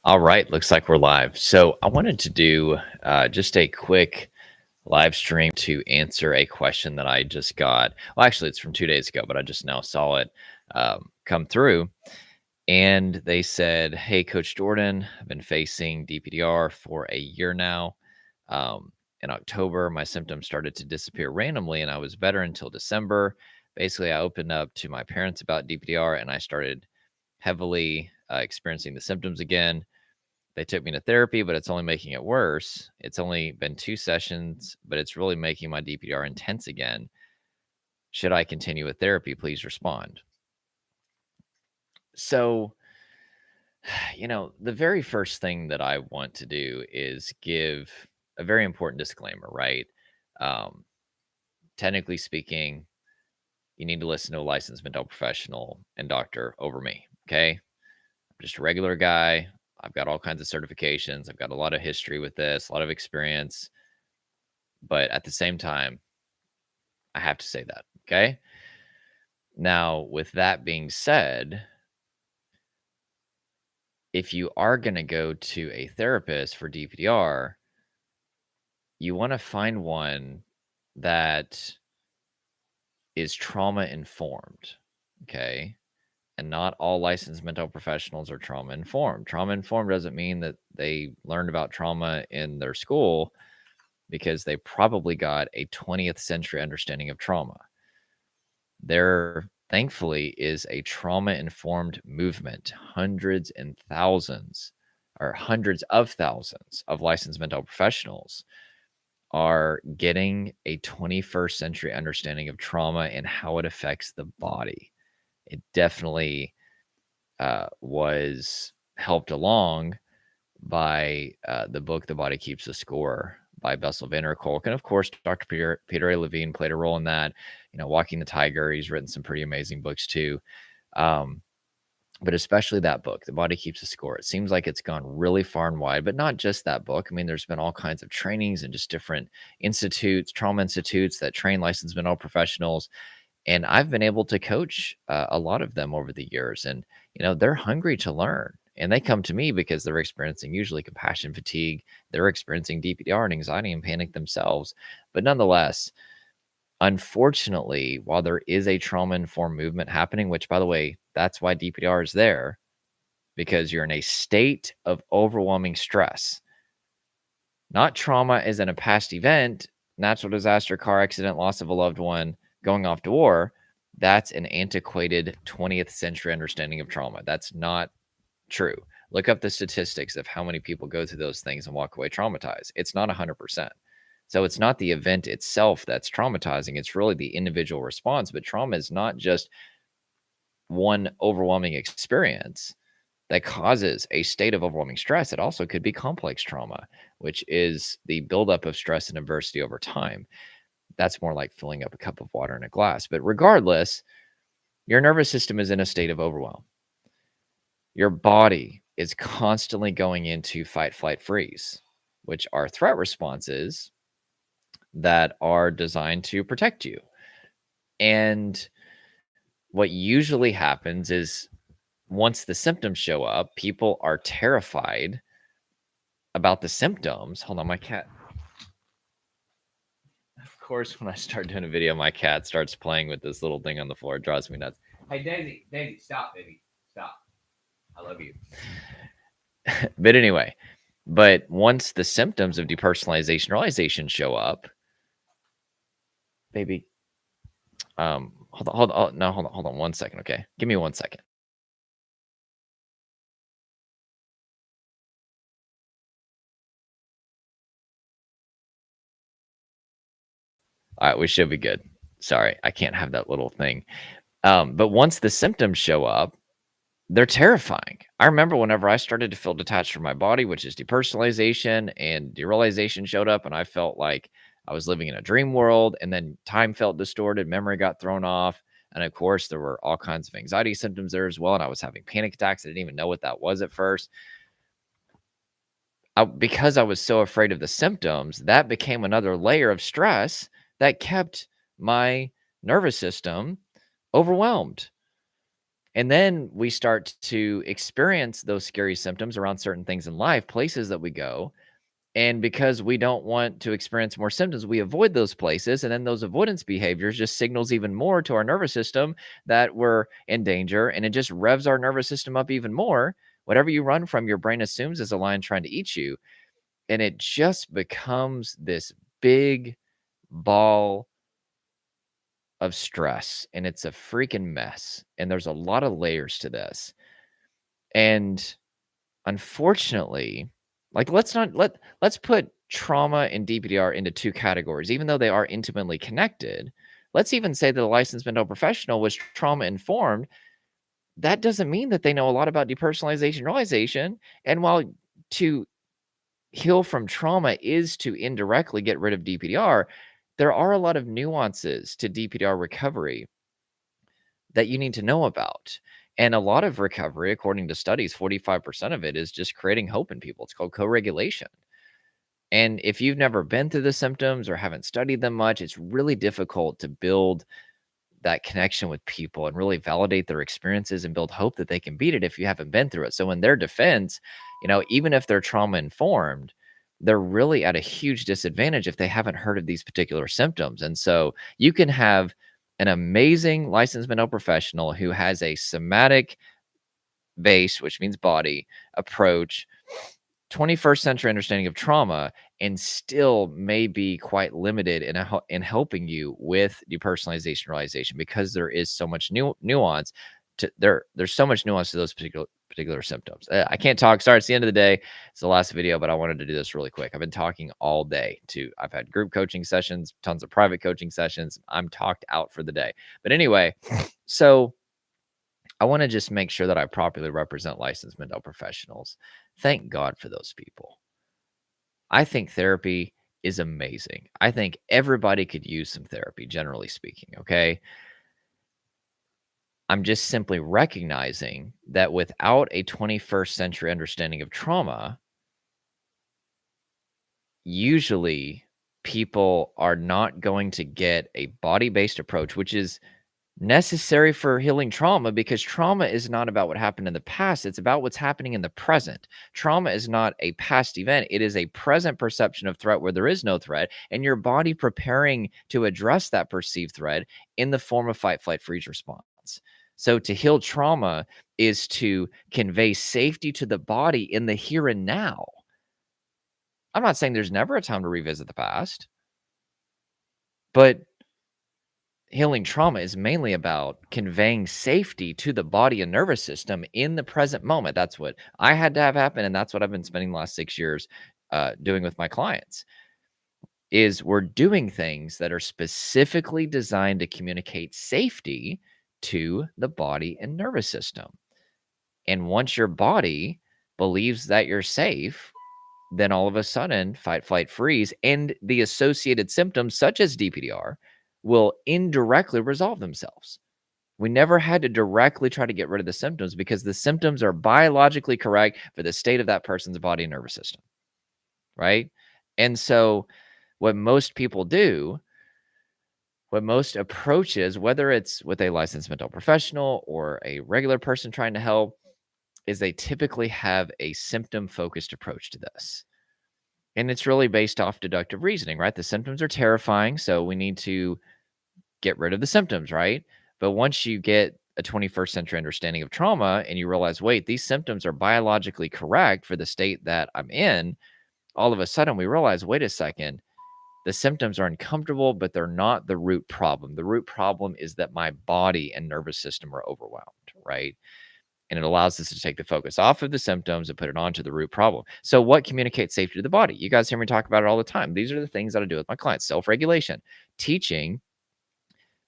All right, looks like we're live. So I wanted to do just a quick live stream to answer a question that I just got. Well, actually, it's from 2 days ago, but I just now saw it come through. And they said, "Hey, Coach Jordan, I've been facing DPDR for a year now. In October, my symptoms started to disappear randomly, and I was better until December. Basically, I opened up to my parents about DPDR, and I started heavily experiencing the symptoms again. They took me to therapy, but it's only making it worse. It's only been 2 sessions, but it's really making my DPR intense again. Should I continue with therapy? Please respond." So, the very first thing that I want to do is give a very important disclaimer, right? Um, Technically speaking, you need to listen to a licensed mental professional and doctor over me. Okay. I'm just a regular guy. I've got all kinds of certifications. I've got a lot of history with this, a lot of experience. But at the same time, I have to say that. Okay. Now, with that being said, if you are going to go to a therapist for DPDR, you want to find one that is trauma informed. Okay. And not all licensed mental professionals are trauma informed. Trauma informed doesn't mean that they learned about trauma in their school, because they probably got a 20th century understanding of trauma. There, thankfully, is a trauma informed movement. Hundreds and thousands, or hundreds of thousands of licensed mental professionals are getting a 21st century understanding of trauma and how it affects the body. It definitely was helped along by the book "The Body Keeps the Score" by Bessel van der Kolk. And of course, Dr. Peter A. Levine played a role in that. Walking the Tiger, he's written some pretty amazing books too. But especially that book, "The Body Keeps the Score." It seems like it's gone really far and wide, but not just that book. I mean, there's been all kinds of trainings and just different institutes, trauma institutes that train licensed mental professionals. And I've been able to coach a lot of them over the years. And, they're hungry to learn. And they come to me because they're experiencing usually compassion fatigue. They're experiencing DPDR and anxiety and panic themselves. But nonetheless, unfortunately, while there is a trauma-informed movement happening, which, by the way, that's why DPDR is there, because you're in a state of overwhelming stress. Not trauma as in a past event, natural disaster, car accident, loss of a loved one, going off to war. That's an antiquated 20th century understanding of trauma. That's not true. Look up the statistics of how many people go through those things and walk away traumatized. It's not 100%. So it's not the event itself that's traumatizing. It's really the individual response. But trauma is not just one overwhelming experience that causes a state of overwhelming stress. It also could be complex trauma, which is the buildup of stress and adversity over time. That's more like filling up a cup of water in a glass. But regardless, your nervous system is in a state of overwhelm. Your body is constantly going into fight, flight, freeze, which are threat responses that are designed to protect you. And what usually happens is, once the symptoms show up, people are terrified about the symptoms. Hold on, my cat. Of course, when I start doing a video, my cat starts playing with this little thing on the floor. It drives me nuts. Hey, Daisy, stop, baby. Stop. I love you. But anyway, once the symptoms of depersonalization, realization show up, baby, hold on 1 second, okay? Give me 1 second. All right, we should be good. Sorry, I can't have that little thing. But once the symptoms show up, they're terrifying. I remember whenever I started to feel detached from my body, which is depersonalization, and derealization showed up, and I felt like I was living in a dream world, and then time felt distorted, memory got thrown off. And of course, there were all kinds of anxiety symptoms there as well. And I was having panic attacks. I didn't even know what that was at first. Because I was so afraid of the symptoms, that became another layer of stress that kept my nervous system overwhelmed. And then we start to experience those scary symptoms around certain things in life, places that we go. And because we don't want to experience more symptoms, we avoid those places. And then those avoidance behaviors just signals even more to our nervous system that we're in danger. And it just revs our nervous system up even more. Whatever you run from, your brain assumes is a lion trying to eat you. And it just becomes this big ball of stress. And it's a freaking mess. And there's a lot of layers to this. And unfortunately, like let's put trauma and DPDR into two categories, even though they are intimately connected. Let's even say that a licensed mental professional was trauma informed. That doesn't mean that they know a lot about depersonalization realization. And while to heal from trauma is to indirectly get rid of DPDR, there are a lot of nuances to DPDR recovery that you need to know about. And a lot of recovery, according to studies, 45% of it is just creating hope in people. It's called co-regulation. And if you've never been through the symptoms or haven't studied them much, it's really difficult to build that connection with people and really validate their experiences and build hope that they can beat it if you haven't been through it. So in their defense, even if they're trauma informed, they're really at a huge disadvantage if they haven't heard of these particular symptoms. And so you can have an amazing licensed mental professional who has a somatic base, which means body approach, 21st century understanding of trauma, and still may be quite limited in helping you with depersonalization realization, because there is so much nuance to there's so much nuance to those particular symptoms. I can't talk. Sorry, it's the end of the day. It's the last video, but I wanted to do this really quick. I've been talking all day I've had group coaching sessions, tons of private coaching sessions. I'm talked out for the day. But anyway, so I want to just make sure that I properly represent licensed mental professionals. Thank God for those people. I think therapy is amazing. I think everybody could use some therapy, generally speaking, okay? I'm just simply recognizing that without a 21st century understanding of trauma, usually people are not going to get a body-based approach, which is necessary for healing trauma, because trauma is not about what happened in the past. It's about what's happening in the present. Trauma is not a past event. It is a present perception of threat where there is no threat, and your body preparing to address that perceived threat in the form of fight, flight, freeze response. So to heal trauma is to convey safety to the body in the here and now. I'm not saying there's never a time to revisit the past, but healing trauma is mainly about conveying safety to the body and nervous system in the present moment. That's what I had to have happen, and that's what I've been spending the last 6 years doing with my clients. Is we're doing things that are specifically designed to communicate safety to the body and nervous system. And once your body believes that you're safe, then all of a sudden, fight, flight, freeze, and the associated symptoms, such as DPDR, will indirectly resolve themselves. We never had to directly try to get rid of the symptoms, because the symptoms are biologically correct for the state of that person's body and nervous system, right? And so what most people do, what most approaches, whether it's with a licensed mental professional or a regular person trying to help, is they typically have a symptom-focused approach to this. And it's really based off deductive reasoning, right? The symptoms are terrifying, so we need to get rid of the symptoms, right? But once you get a 21st century understanding of trauma and you realize, wait, these symptoms are biologically correct for the state that I'm in, all of a sudden we realize, wait a second, the symptoms are uncomfortable, but they're not the root problem. The root problem is that my body and nervous system are overwhelmed, right? And it allows us to take the focus off of the symptoms and put it onto the root problem. So what communicates safety to the body? You guys hear me talk about it all the time. These are the things that I do with my clients. Self-regulation, teaching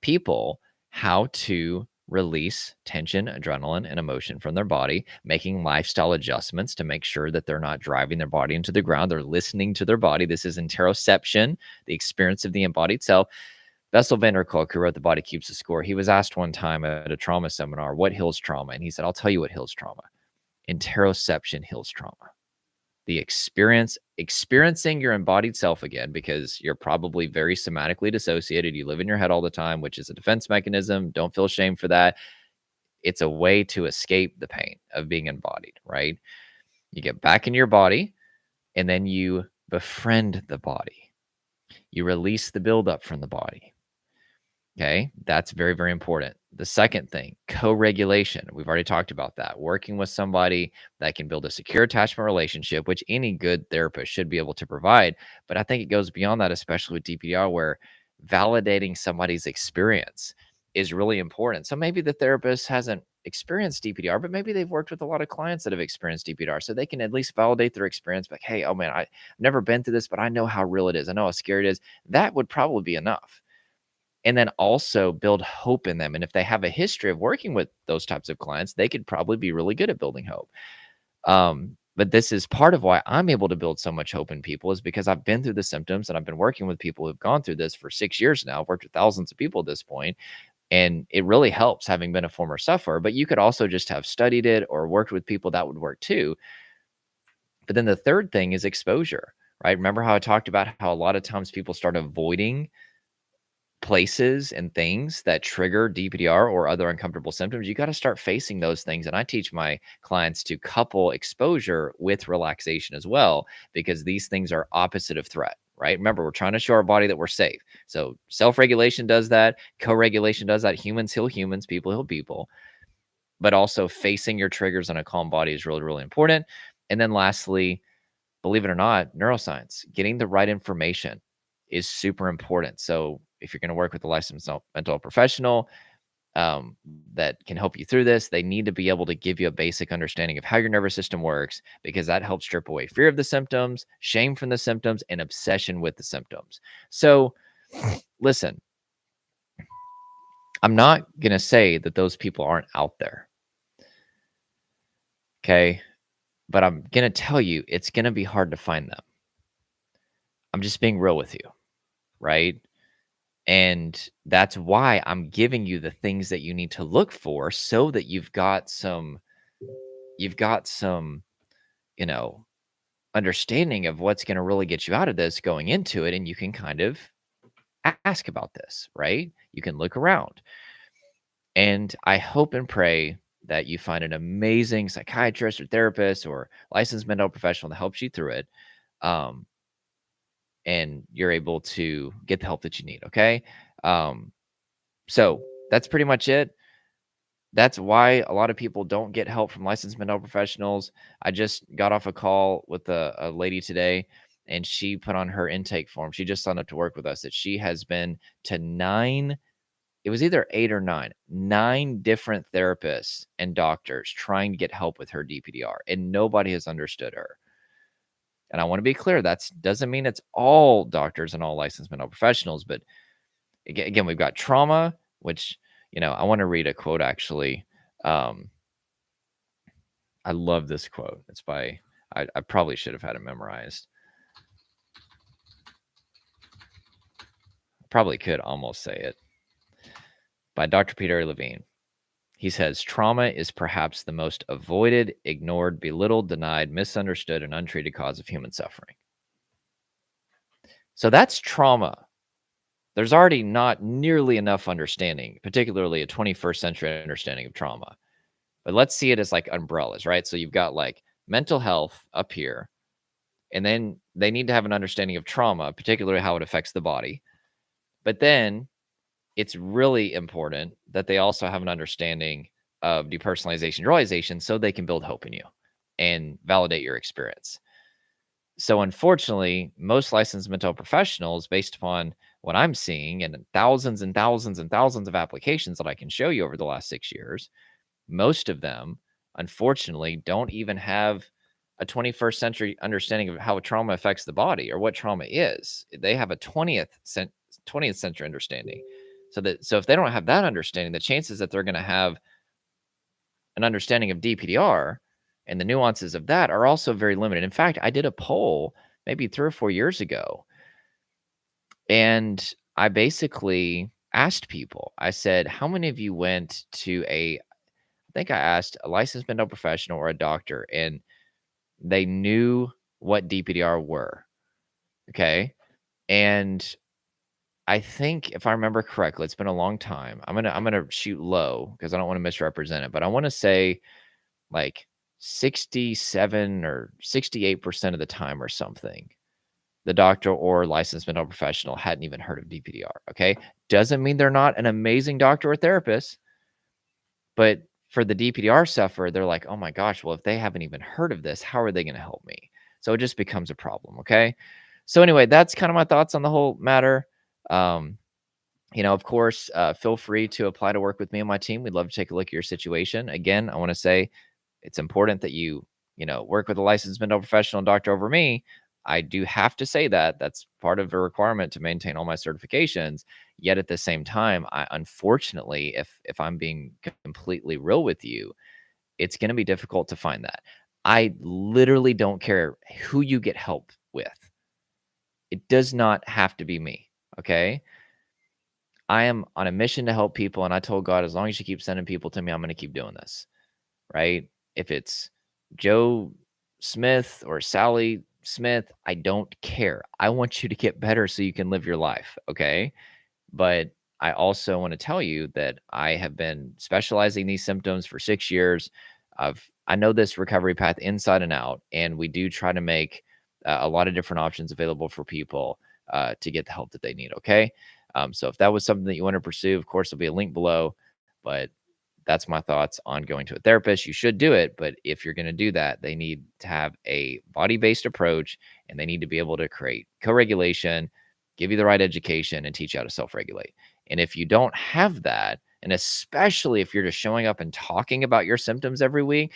people how to release tension, adrenaline, and emotion from their body, making lifestyle adjustments to make sure that they're not driving their body into the ground. They're listening to their body. This is interoception, the experience of the embodied self. Bessel van der Kolk, who wrote The Body Keeps the Score, he was asked one time at a trauma seminar, what heals trauma? And he said, I'll tell you what heals trauma. Interoception heals trauma. The experiencing your embodied self again, because you're probably very somatically dissociated. You live in your head all the time, which is a defense mechanism. Don't feel shame for that. It's a way to escape the pain of being embodied, right? You get back in your body and then you befriend the body. You release the buildup from the body. Okay, that's very, very important. The second thing, co-regulation. We've already talked about that. Working with somebody that can build a secure attachment relationship, which any good therapist should be able to provide. But I think it goes beyond that, especially with DPR, where validating somebody's experience is really important. So maybe the therapist hasn't experienced DPR, but maybe they've worked with a lot of clients that have experienced DPR. So they can at least validate their experience. Like, hey, oh man, I've never been through this, but I know how real it is. I know how scary it is. That would probably be enough, and then also build hope in them. And if they have a history of working with those types of clients, they could probably be really good at building hope. But this is part of why I'm able to build so much hope in people, is because I've been through the symptoms and I've been working with people who've gone through this for 6 years now. I've worked with thousands of people at this point, and it really helps having been a former sufferer. But you could also just have studied it or worked with people that would work too. But then the third thing is exposure, right? Remember how I talked about how a lot of times people start avoiding places and things that trigger DPDR or other uncomfortable symptoms? You got to start facing those things. And I teach my clients to couple exposure with relaxation as well, because these things are opposite of threat, right? Remember, we're trying to show our body that we're safe. So self-regulation does that. Co-regulation does that. Humans heal humans, people heal people. But also facing your triggers on a calm body is really, really important. And then lastly, believe it or not, neuroscience, getting the right information is super important. So if you're going to work with a licensed mental health professional um, that can help you through this, they need to be able to give you a basic understanding of how your nervous system works, because that helps strip away fear of the symptoms, shame from the symptoms, and obsession with the symptoms. So listen, I'm not going to say that those people aren't out there. Okay. But I'm going to tell you, it's going to be hard to find them. I'm just being real with you, right? And that's why I'm giving you the things that you need to look for, so that you've got some, you know, understanding of what's going to really get you out of this going into it. And you can kind of ask about this, right? You can look around. And I hope and pray that you find an amazing psychiatrist or therapist or licensed mental health professional that helps you through it. Um, and you're able to get the help that you need. Okay. Um, so that's pretty much it. That's why a lot of people don't get help from licensed mental health professionals. I just got off a call with a lady today, and she put on her intake form. She just signed up to work with us, that she has been to nine, it was either eight or nine different therapists and doctors trying to get help with her DPDR, and nobody has understood her. And I want to be clear, that doesn't mean it's all doctors and all licensed mental professionals. But again, we've got trauma, which, I want to read a quote actually. Um, I love this quote. It's by, I probably should have had it memorized. Probably could almost say it. By Dr. Peter Levine. He says, trauma is perhaps the most avoided, ignored, belittled, denied, misunderstood, and untreated cause of human suffering. So that's trauma. There's already not nearly enough understanding, particularly a 21st century understanding of trauma. But let's see it as like umbrellas, right? So you've got like mental health up here, and then they need to have an understanding of trauma, particularly how it affects the body. But then it's really important that they also have an understanding of depersonalization, realization, so they can build hope in you and validate your experience. So unfortunately, most licensed mental health professionals, based upon what I'm seeing and thousands and thousands and thousands of applications that I can show you over the last 6 years, most of them, unfortunately, don't even have a 21st century understanding of how trauma affects the body or what trauma is. They have a 20th century understanding. So if they don't have that understanding, the chances that they're going to have an understanding of DPDR and the nuances of that are also very limited. In fact, I did a poll maybe 3 or 4 years ago, and I basically asked people, I said, how many of you went to I think I asked a licensed mental professional or a doctor, and they knew what DPDR were. Okay. And I think if I remember correctly, it's been a long time. I'm gonna shoot low because I don't want to misrepresent it, but I want to say like 67 or 68% of the time or something, the doctor or licensed mental professional hadn't even heard of DPDR. Okay. Doesn't mean they're not an amazing doctor or therapist, but for the DPDR sufferer, they're like, oh my gosh, well, if they haven't even heard of this, how are they going to help me? So it just becomes a problem. Okay. So anyway, that's kind of my thoughts on the whole matter. Um, of course, feel free to apply to work with me and my team. We'd love to take a look at your situation. Again, I want to say it's important that you work with a licensed mental professional and doctor over me. I do have to say that that's part of a requirement to maintain all my certifications. Yet at the same time, I unfortunately, if I'm being completely real with you, it's going to be difficult to find that. I literally don't care who you get help with. It does not have to be me. Okay. I am on a mission to help people. And I told God, as long as you keep sending people to me, I'm going to keep doing this. Right? If it's Joe Smith or Sally Smith, I don't care. I want you to get better so you can live your life. Okay. But I also want to tell you that I have been specializing these symptoms for 6 years. I know this recovery path inside and out, and we do try to make a lot of different options available for people to get the help that they need. Okay. So if that was something that you want to pursue, of course, there'll be a link below. But that's my thoughts on going to a therapist. You should do it, but if you're going to do that, they need to have a body-based approach and they need to be able to create co-regulation, give you the right education and teach you how to self-regulate. And if you don't have that, and especially if you're just showing up and talking about your symptoms every week,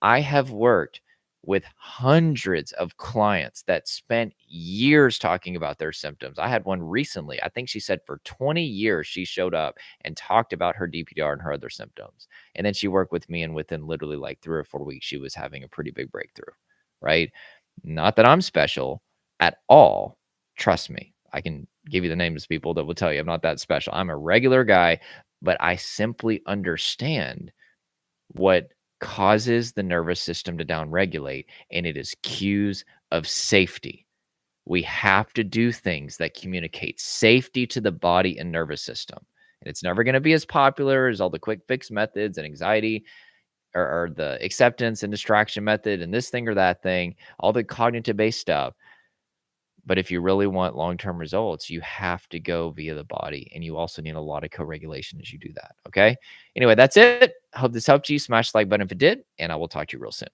I have worked with hundreds of clients that spent years talking about their symptoms. I had one recently. I think she said for 20 years she showed up and talked about her DPDR and her other symptoms. And then she worked with me, and within literally like 3 or 4 weeks, she was having a pretty big breakthrough. Right. Not that I'm special at all. Trust me. I can give you the names of people that will tell you I'm not that special. I'm a regular guy, but I simply understand what causes the nervous system to downregulate, and it is cues of safety. We have to do things that communicate safety to the body and nervous system. And it's never going to be as popular as all the quick fix methods and anxiety or the acceptance and distraction method and this thing or that thing, all the cognitive based stuff. But if you really want long-term results, you have to go via the body, and you also need a lot of co-regulation as you do that, okay? Anyway, that's it. Hope this helped you. Smash the like button if it did, and I will talk to you real soon.